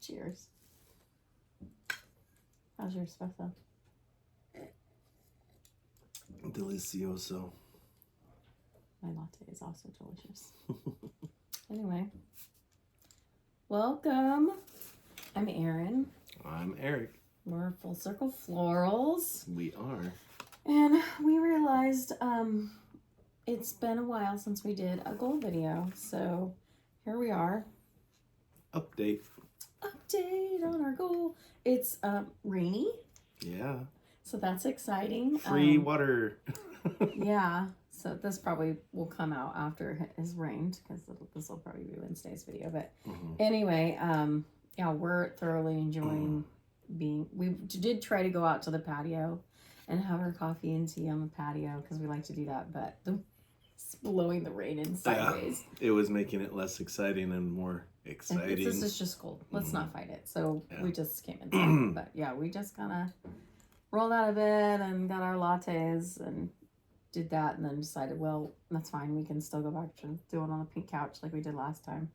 Cheers. How's your espresso? Delicioso. My latte is also delicious. Anyway, welcome. I'm Erin. I'm Eric. We're Full Circle Florals. We are. And we realized it's been a while since we did a goal video. So here we are. Update On our goal. It's rainy. Yeah. So that's exciting. Free water. Yeah. So this probably will come out after it has rained because this will probably be Wednesday's video. But anyway, yeah, we're thoroughly enjoying being. We did try to go out to the patio and have our coffee and tea on the patio because we like to do that. But it's blowing the rain in sideways. Yeah, it was making it less exciting and more exciting. This is just cold. Let's not fight it. So we just came inside. But yeah, we just kind of rolled out of bed and got our lattes and did that, and then decided, well, that's fine. We can still go back to doing on the pink couch like we did last time.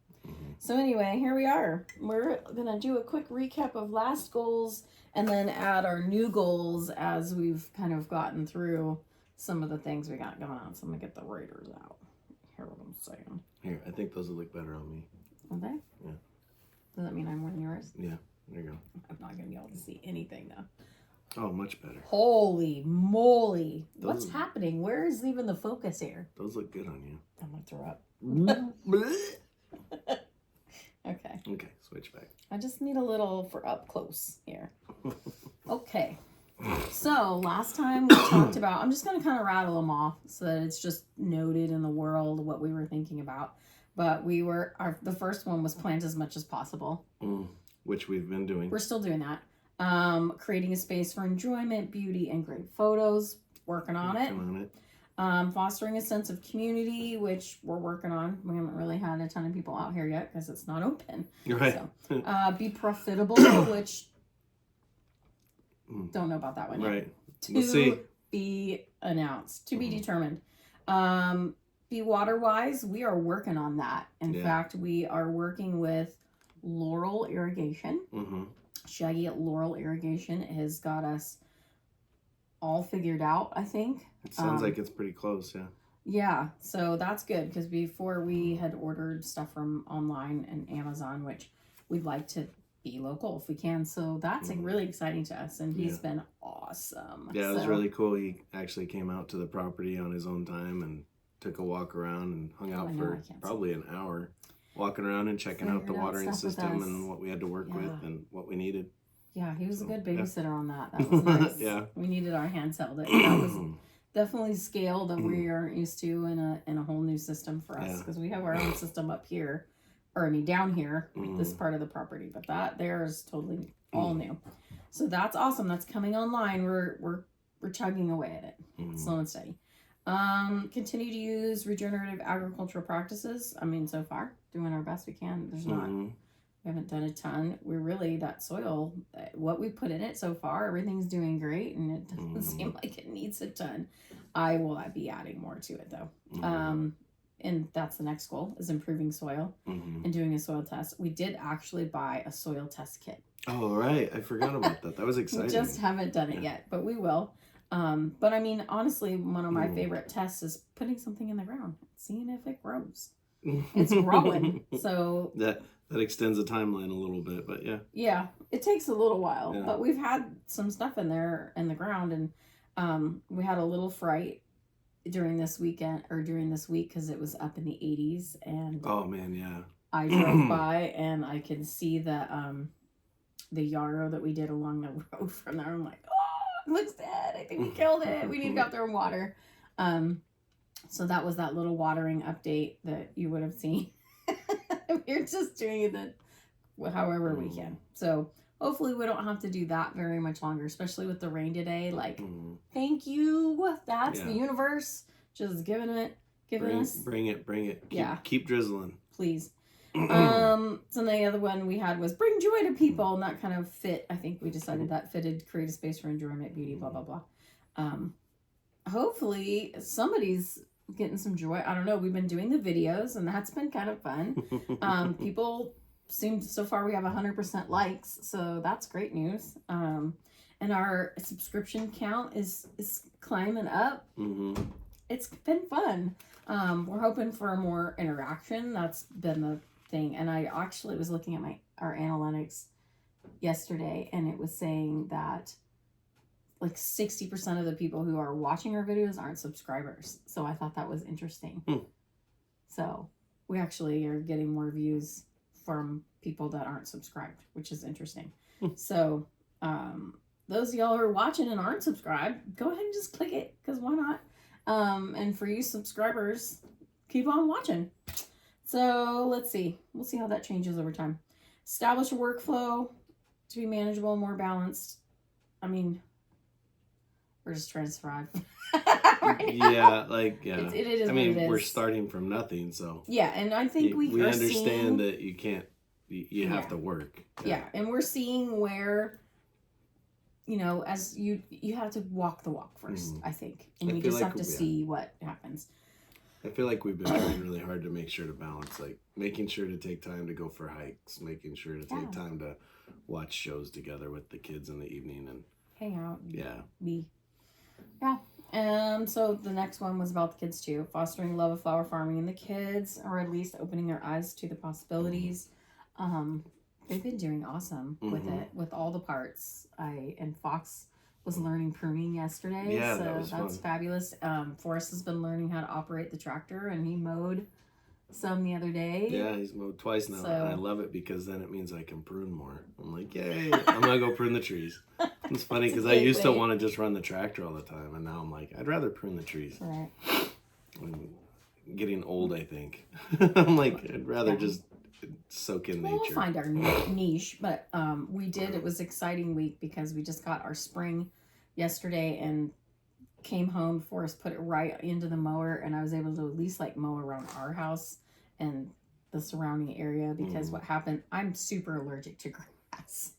So anyway, here we are. We're gonna do a quick recap of last goals and then add our new goals as we've kind of gotten through some of the things we got going on. So I'm gonna get the Raiders out. Hear what I'm saying? Here, I think those will look better on me. Are they? Yeah. Does that mean I'm wearing yours? Yeah, there you go. I'm not gonna be able to see anything though. Oh, much better. Holy moly. What's happening? Where is even the focus here? Those look good on you. I'm going to throw up. Okay. Okay, switch back. I just need a little for up close here. Okay. So last time we talked about, I'm just going to kind of rattle them off so that it's just noted in the world what we were thinking about. But the first one was plant as much as possible. Which we've been doing. We're still doing that. Creating a space for enjoyment, beauty, and great photos. Working on it. Fostering a sense of community, which we're working on. We haven't really had a ton of people out here yet because it's not open. Right. So, be profitable, which don't know about that one yet. Right. We'll see. Be announced. To be determined. Be water wise. We are working on that. In fact, we are working with Laurel Irrigation. Shaggy at Laurel Irrigation has got us all figured out, I think. It sounds like it's pretty close, yeah. Yeah, so that's good because before we had ordered stuff from online and Amazon, which we'd like to be local if we can. So that's really exciting to us, and he's been awesome. Yeah, it was really cool. He actually came out to the property on his own time and took a walk around and hung out for probably an hour. Walking around and checking out the watering system and what we had to work with and what we needed. Yeah, he was a good babysitter on that. That was nice. Yeah. We needed our hands held. That was definitely scale that we aren't used to in a whole new system for us because we have our own system up here, or I mean down here, this part of the property, but that there is totally all new. So that's awesome. That's coming online. We're chugging away at it, slow and steady. Continue to use regenerative agricultural practices. I mean, so far, doing our best we can. We haven't done a ton. We're really, that soil, what we put in it so far, everything's doing great, and it doesn't seem like it needs a ton. I will be adding more to it, though. And that's the next goal, is improving soil and doing a soil test. We did actually buy a soil test kit. Oh, right. I forgot about that. That was exciting. We just haven't done it yet, but we will. But I mean, honestly, one of my favorite tests is putting something in the ground, seeing if it grows. It's growing, so that extends the timeline a little bit, but yeah, it takes a little while. But we've had some stuff in there in the ground, and we had a little fright during this week because it was up in the 80s, and oh man, yeah, I drove by and I could see the yarrow that we did along the road from there. I'm like, oh, it looks dead. I think we killed it. We need to go out there and water. So that was that little watering update that you would have seen. We're just doing it however we can. So hopefully we don't have to do that very much longer, especially with the rain today. Like, thank you. That's the universe just giving us. Bring it. Keep drizzling. Please. So the other one we had was bring joy to people, and that kind of fit. I think we decided that fitted, create a space for enjoyment, beauty, blah, blah, blah. Hopefully somebody's getting some joy. I don't know. We've been doing the videos, and that's been kind of fun. People seems so far we have 100% likes, so that's great news. And our subscription count is climbing up. Mm-hmm. It's been fun. We're hoping for more interaction. That's been the thing. And I actually was looking at our analytics yesterday, and it was saying that like 60% of the people who are watching our videos aren't subscribers. So I thought that was interesting. So we actually are getting more views from people that aren't subscribed, which is interesting. So those of y'all who are watching and aren't subscribed, go ahead and just click it, because why not? And for you subscribers, keep on watching. So let's see. We'll see how that changes over time. Establish a workflow to be manageable, more balanced. I mean, we're just trying to survive. Right yeah, like, yeah. It is I mean, what it is. we're starting from nothing, so. Yeah, and I think we understand that you can't, you have to work. Yeah, and we're seeing where, you know, as you have to walk the walk first, I think. And you just have to see what happens. I feel like we've been trying really hard to make sure to balance, like making sure to take time to go for hikes, making sure to take time to watch shows together with the kids in the evening and hang out. Yeah. So the next one was about the kids too. Fostering love of flower farming in the kids, or at least opening their eyes to the possibilities. They've been doing awesome with it, with all the parts. And Fox was learning pruning yesterday. Yeah, so that's fun. Fabulous. Forrest has been learning how to operate the tractor, and he mowed some the other day. Yeah, he's mowed twice now. And I love it because then it means I can prune more. I'm like, yay, I'm going to go prune the trees. It's funny because I used to want to just run the tractor all the time. And now I'm like, I'd rather prune the trees. Right. I'm getting old, I think. I'm like, I'd rather just soak in nature. We'll find our niche. But it was exciting week because we just got our spring yesterday and came home. Forrest put it right into the mower, and I was able to at least like mow around our house and the surrounding area because what happened, I'm super allergic to grass,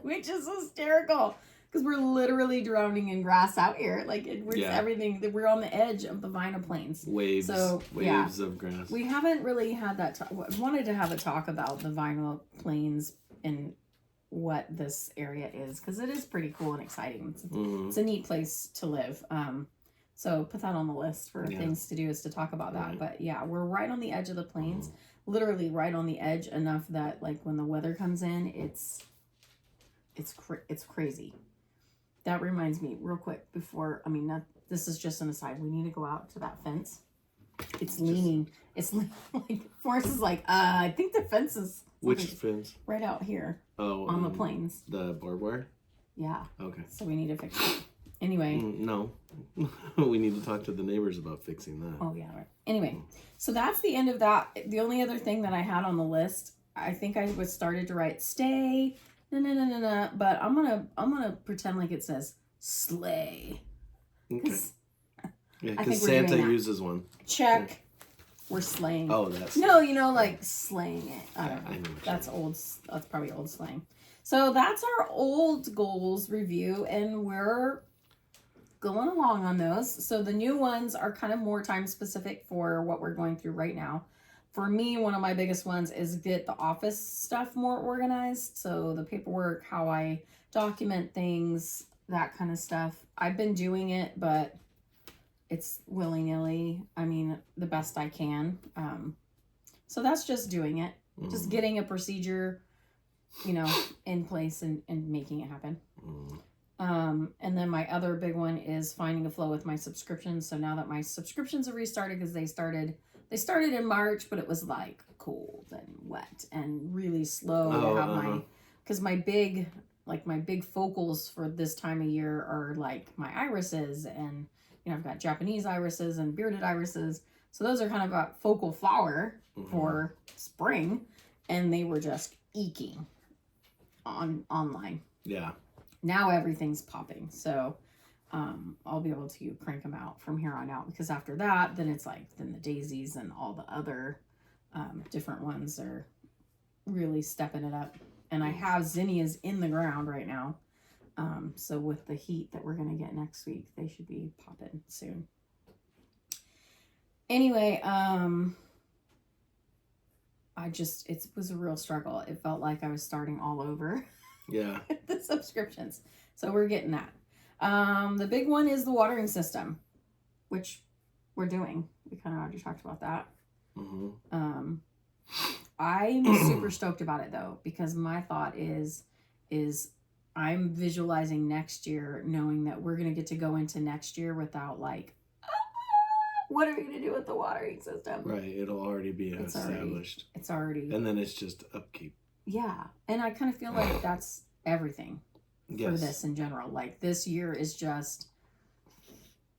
which is hysterical because we're literally drowning in grass out here. Like everything, we're on the edge of the vinyl plains. Waves of grass. We haven't really had that wanted to have a talk about the vinyl plains and what this area is, because it is pretty cool and exciting. It's a neat place to live. So put that on the list for things to do, is to talk about that. But yeah, we're right on the edge of the plains, literally right on the edge, enough that like when the weather comes in, it's crazy. That reminds me real quick before, this is just an aside. We need to go out to that fence. It's leaning. It's like Forrest is like, I think the fence is. Which fence? Right out here. Oh, on the plains. The barbed wire? Yeah. Okay. So we need to fix it. Anyway. No. We need to talk to the neighbors about fixing that. Oh, yeah, right. Anyway, so that's the end of that. The only other thing that I had on the list, I think I was started to write stay. No. But I'm gonna pretend like it says slay. Okay. Yeah, because Santa uses one. Check. Yeah. We're slaying. Oh, that's... No, like slaying it. I don't know. I know that's old. That's probably old slang. So that's our old goals review, and we're going along on those. So the new ones are kind of more time specific for what we're going through right now. For me, one of my biggest ones is get the office stuff more organized. So the paperwork, how I document things, that kind of stuff. I've been doing it, but it's willy-nilly. The best I can. So that's just doing it. Just getting a procedure, in place and making it happen. And then my other big one is finding a flow with my subscriptions. So now that my subscriptions have restarted, because they started in March, but it was like cold and wet and really slow to have because my big focals for this time of year are like my irises, and I've got Japanese irises and bearded irises. So those are kind of a focal flower for spring, and they were just eking online. Yeah. Now everything's popping. So I'll be able to crank them out from here on out, because after that, then it's like, then the daisies and all the other different ones are really stepping it up. And I have zinnias in the ground right now. So with the heat that we're going to get next week, they should be popping soon. Anyway, it was a real struggle. It felt like I was starting all over. Yeah. The subscriptions. So we're getting that. The big one is the watering system, which we're doing. We kind of already talked about that. Mm-hmm. I'm super stoked about it though, because my thought is I'm visualizing next year, knowing that we're going to get to go into next year without like, what are we going to do with the watering system? Right. It'll already be established. It's already. And then it's just upkeep. Yeah. And I kind of feel like that's everything for this in general. Like this year is just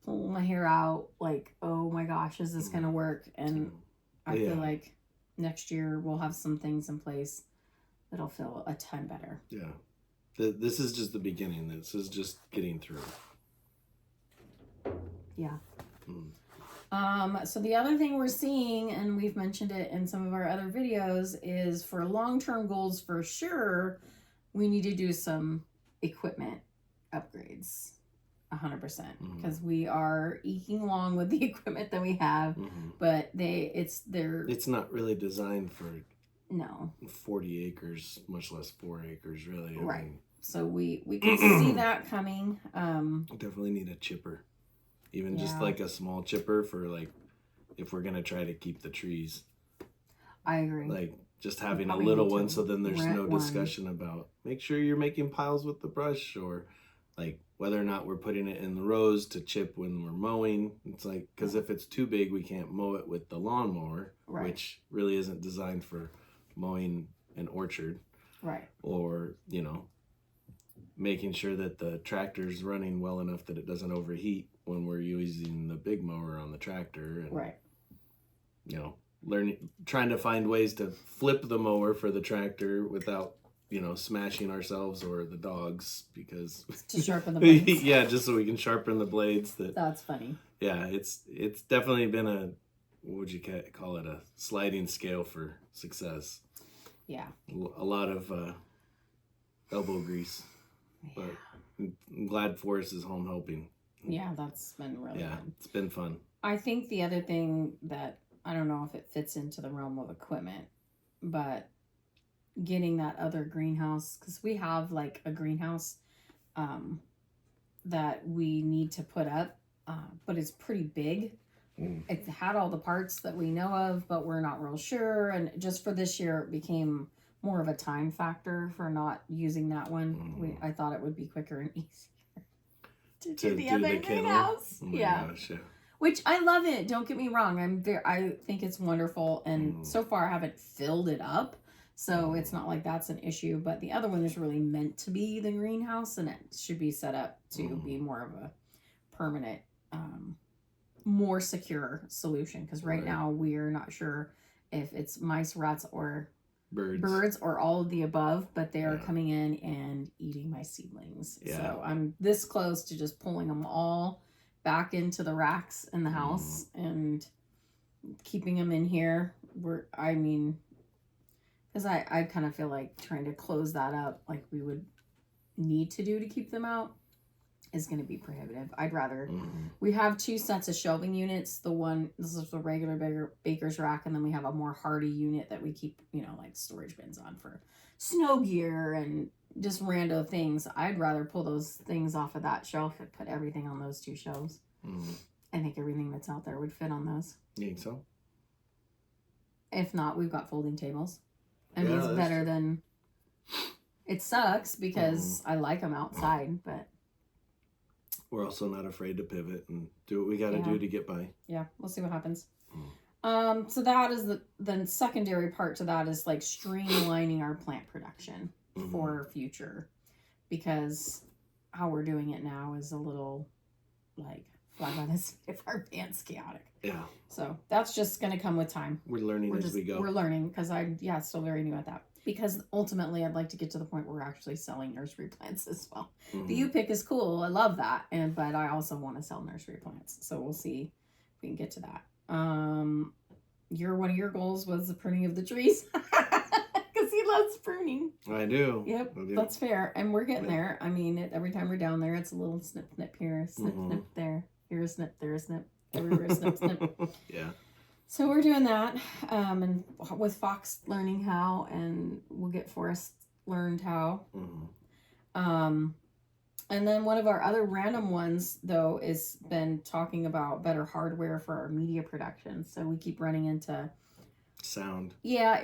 pulling my hair out. Like, oh my gosh, is this going to work? And I feel like next year we'll have some things in place that'll feel a ton better. Yeah. This is just the beginning. This is just getting through. Yeah. So the other thing we're seeing, and we've mentioned it in some of our other videos, is for long-term goals for sure, we need to do some equipment upgrades. 100%, because we are eking along with the equipment that we have, but it's not really designed for 40 acres, much less 4 acres, really. I mean, so we can see that coming. Definitely need a chipper, even just like a small chipper for like if we're gonna try to keep the trees. I agree. Like just having a little one, so then there's no discussion about make sure you're making piles with the brush, or like whether or not we're putting it in the rows to chip when we're mowing. It's like, because if it's too big, we can't mow it with the lawnmower, which really isn't designed for mowing an orchard. Right. Or, making sure that the tractor's running well enough that it doesn't overheat when we're using the big mower on the tractor. And, trying to find ways to flip the mower for the tractor without smashing ourselves or the dogs, because to sharpen the blades. Yeah, just so we can sharpen the blades. That's funny. Yeah, it's definitely been what would you call it, a sliding scale for success. Yeah, a lot of elbow grease, but I'm glad Forrest is home helping. Yeah, that's been really good. It's been fun. I think the other thing that I don't know if it fits into the realm of equipment, but getting that other greenhouse, because we have like a greenhouse that we need to put up, but it's pretty big. It had all the parts that we know of, but we're not real sure, and just for this year it became more of a time factor for not using that one. I thought it would be quicker and easier to do the other greenhouse. Gosh, yeah. Which I love it, don't get me wrong, I think it's wonderful, and so far I haven't filled it up. So it's not like that's an issue, but the other one is really meant to be the greenhouse, and it should be set up to be more of a permanent, more secure solution. Because right now we're not sure if it's mice, rats, or birds or all of the above, but they are coming in and eating my seedlings. Yeah. So I'm this close to just pulling them all back into the racks in the house and keeping them in here. Because I kind of feel like trying to close that up, like we would need to do to keep them out, is going to be prohibitive. I'd rather, we have 2 sets of shelving units. This is the regular baker's rack, and then we have a more hardy unit that we keep, like storage bins on for snow gear and just rando things. I'd rather pull those things off of that shelf and put everything on those 2 shelves. I think everything that's out there would fit on those. You think so? If not, we've got folding tables. And it's better than... It sucks because I like them outside, but... We're also not afraid to pivot and do what we got to do to get by. Yeah, we'll see what happens. So that is the secondary part to that is like streamlining our plant production for future. Because how we're doing it now is a little like fly by the seat of our pants chaotic. Yeah. So that's just going to come with time. We're learning as we go. We're learning because still very new at that. Because ultimately I'd like to get to the point where we're actually selling nursery plants as well. The U-Pick is cool. I love that. But I also want to sell nursery plants. So we'll see if we can get to that. One of your goals was the pruning of the trees. Because he loves pruning. I do. Yep, that's fair. And we're getting there. I mean, every time we're down there, it's a little snip here, snip there. Here a snip, there a snip. Everywhere a snip. Yeah. So we're doing that, and with Fox learning how, and we'll get Forrest learned how. And then one of our other random ones, though, is been talking about better hardware for our media production. So we keep running into sound. Yeah,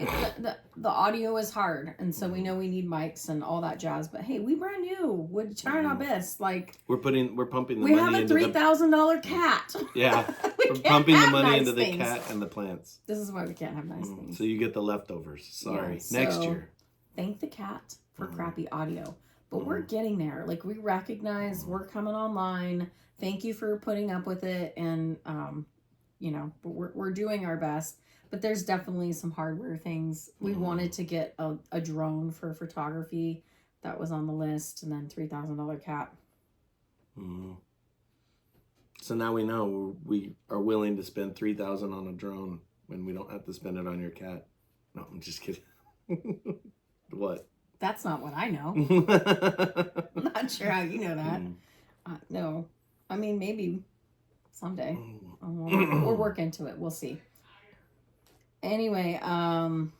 the audio is hard, and so we know we need mics and all that jazz. But hey, we brand new. We're trying our best. Like we're pumping the money. We have a $3,000 cat. Yeah, we're pumping the money into the cat and the plants. This is why we can't have nice things. So you get the leftovers. Sorry, next year. Thank the cat for crappy audio. But we're getting there. Like, we recognize we're coming online. Thank you for putting up with it. And, we're doing our best. But there's definitely some hardware things. We wanted to get a drone for photography. That was on the list. And then $3,000 cat. So now we know we are willing to spend $3,000 on a drone when we don't have to spend it on your cat. No, I'm just kidding. What? That's not what I know. I'm not sure how you know that. No. I mean, maybe someday. We'll work into it. We'll see. Anyway, that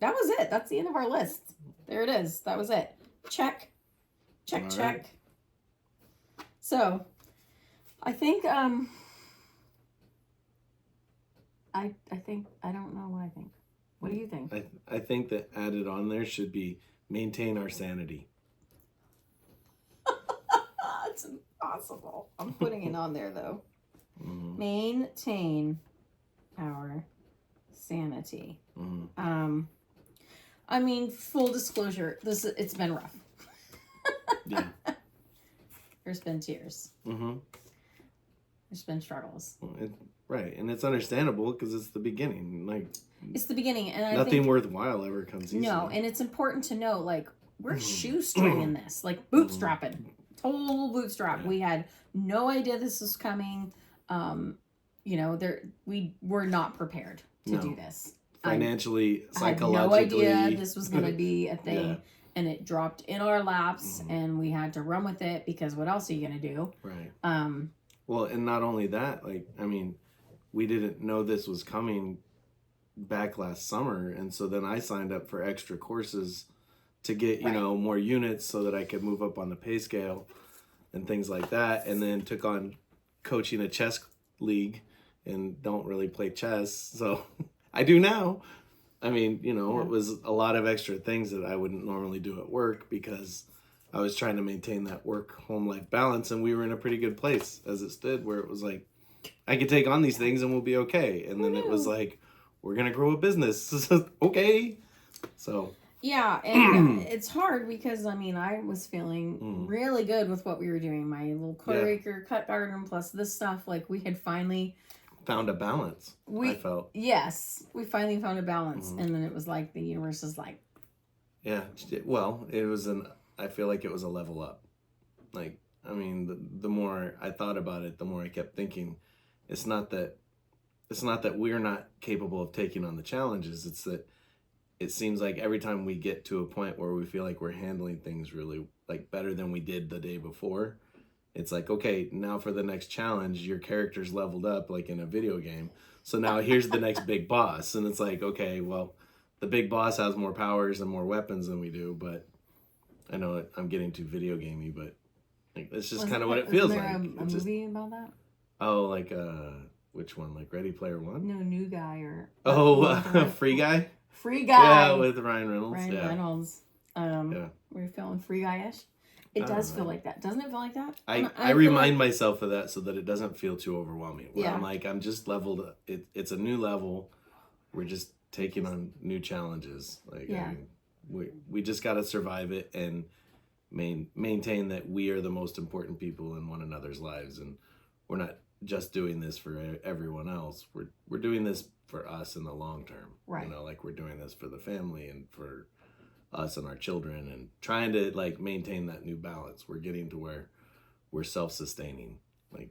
was it. That's the end of our list. There it is. That was it. Check. Check. Right. So, I think, I don't know what I think. What do you think? I think that added on there should be maintain our sanity. It's impossible. I'm putting it on there though. Maintain our sanity. I mean, full disclosure, it's been rough. Yeah. There's been tears. There's been struggles. Right, and it's understandable because it's the beginning. Like, it's the beginning, and nothing worthwhile ever comes easy. No, and it's important to know, like, we're shoestringing this, like bootstrapping, total bootstrap. We had no idea this was coming. We were not prepared to do this. Financially, psychologically, I had no idea this was going to be a thing, and it dropped in our laps, and we had to run with it because what else are you going to do? Right. Well, and not only that, like, I mean, we didn't know this was coming back last summer, and so then I signed up for extra courses to get more units so that I could move up on the pay scale and things like that, and then took on coaching a chess league and don't really play chess, so I do now. I mean, it was a lot of extra things that I wouldn't normally do at work because I was trying to maintain that work-home life balance, and we were in a pretty good place as it stood, where it was like, I could take on these things and we'll be okay. And then it was like, we're going to grow a business. Okay. So. Yeah, and it's hard because, I mean, I was feeling really good with what we were doing. My little quarter-acre cut garden plus this stuff, like, we had finally found a balance, I felt. Yes, we finally found a balance. And then it was like the universe is like. Yeah, well, I feel like it was a level up. Like, I mean, the more I thought about it, the more I kept thinking, it's not that we're not capable of taking on the challenges. It's that it seems like every time we get to a point where we feel like we're handling things really like better than we did the day before, it's like, okay, now for the next challenge, your character's leveled up like in a video game. So now here's the next big boss. And it's like, okay, well, the big boss has more powers and more weapons than we do, but I know I'm getting too video gamey, but like, that's just kind of what it feels like. A movie about that? Oh, like which one? Like Ready Player One? No, New Guy or Free Guy. Free Guy. Yeah, with Ryan Reynolds. Reynolds. We're feeling Free Guy-ish. It does feel like that, doesn't it? Feel like that? I remind myself of that so that it doesn't feel too overwhelming. Where I'm like, I'm just leveled. It's a new level. We're just taking on new challenges. Like, I mean, we just got to survive it and maintain that we are the most important people in one another's lives, and we're not just doing this for everyone else. We're doing this for us in the long term. Right. Like, we're doing this for the family and for us and our children, and trying to like maintain that new balance. We're getting to where we're self-sustaining, like,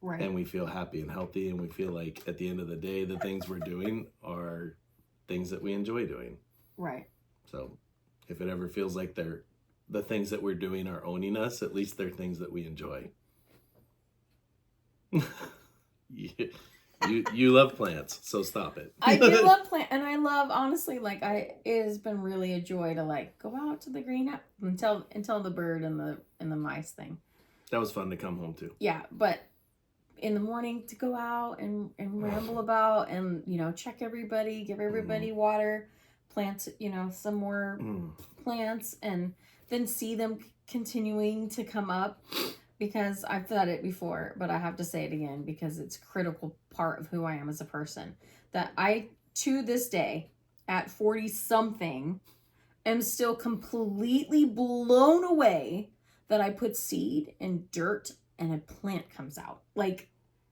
right. And we feel happy and healthy, and we feel like at the end of the day, the things we're doing are things that we enjoy doing. Right. So if it ever feels like the things that we're doing are owning us, at least they're things that we enjoy. You love plants, so stop it. I do love plants, and I love, honestly, like, it has been really a joy to, like, go out to the greenhouse and tell the bird and the mice thing. That was fun to come home to. Yeah, but in the morning to go out and ramble about and, you know, check everybody, give everybody water, plant, you know, some more plants, and then see them continuing to come up. Because I've said it before, but I have to say it again because it's a critical part of who I am as a person. That I, to this day, at 40-something, am still completely blown away that I put seed in dirt and a plant comes out. Like,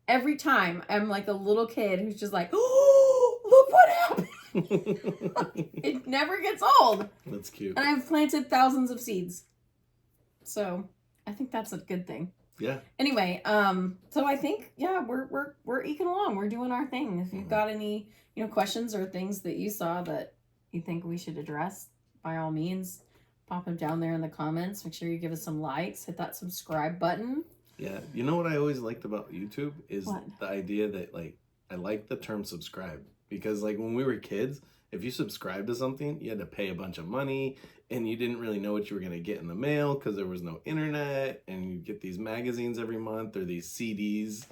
every time I'm like a little kid who's just like, oh, look what happened. It never gets old. That's cute. And I've planted thousands of seeds. So I think that's a good thing. Yeah. Anyway, so I think, yeah, we're eking along. We're doing our thing. If you've got any, you know, questions or things that you saw that you think we should address, by all means, pop them down there in the comments. Make sure you give us some likes. Hit that subscribe button. Yeah. You know what I always liked about YouTube is the idea that, like, I like the term subscribe. Because, like, when we were kids, if you subscribed to something, you had to pay a bunch of money, and you didn't really know what you were going to get in the mail because there was no internet, and you get these magazines every month or these CDs,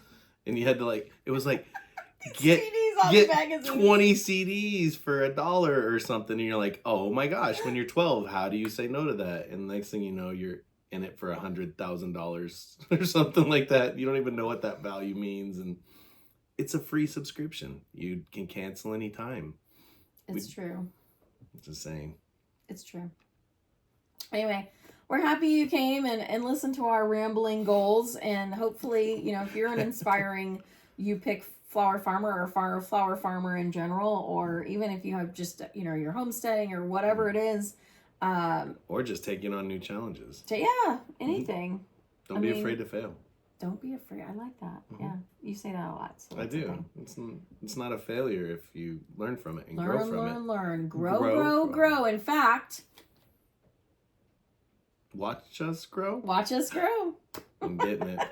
and you had to, like, it was like, get 20 CDs for $1 or something, and you're like, oh my gosh, when you're 12, how do you say no to that? And the next thing you know, you're in it for $100,000 or something like that. You don't even know what that value means, and it's a free subscription. You can cancel anytime. It's true. Just saying. It's true. Anyway, we're happy you came and listened to our rambling goals. And hopefully, you know, if you're an inspiring, you pick flower farmer or flower farmer in general, or even if you have just, you know, you're homesteading or whatever it is. Or just taking on new challenges. Yeah, anything. Don't be afraid to fail. Don't be afraid. I like that. Yeah, you say that a lot. So I do. It's not a failure if you learn from it and grow from it. Learn. Grow. In fact, watch us grow. Watch us grow. I'm getting it.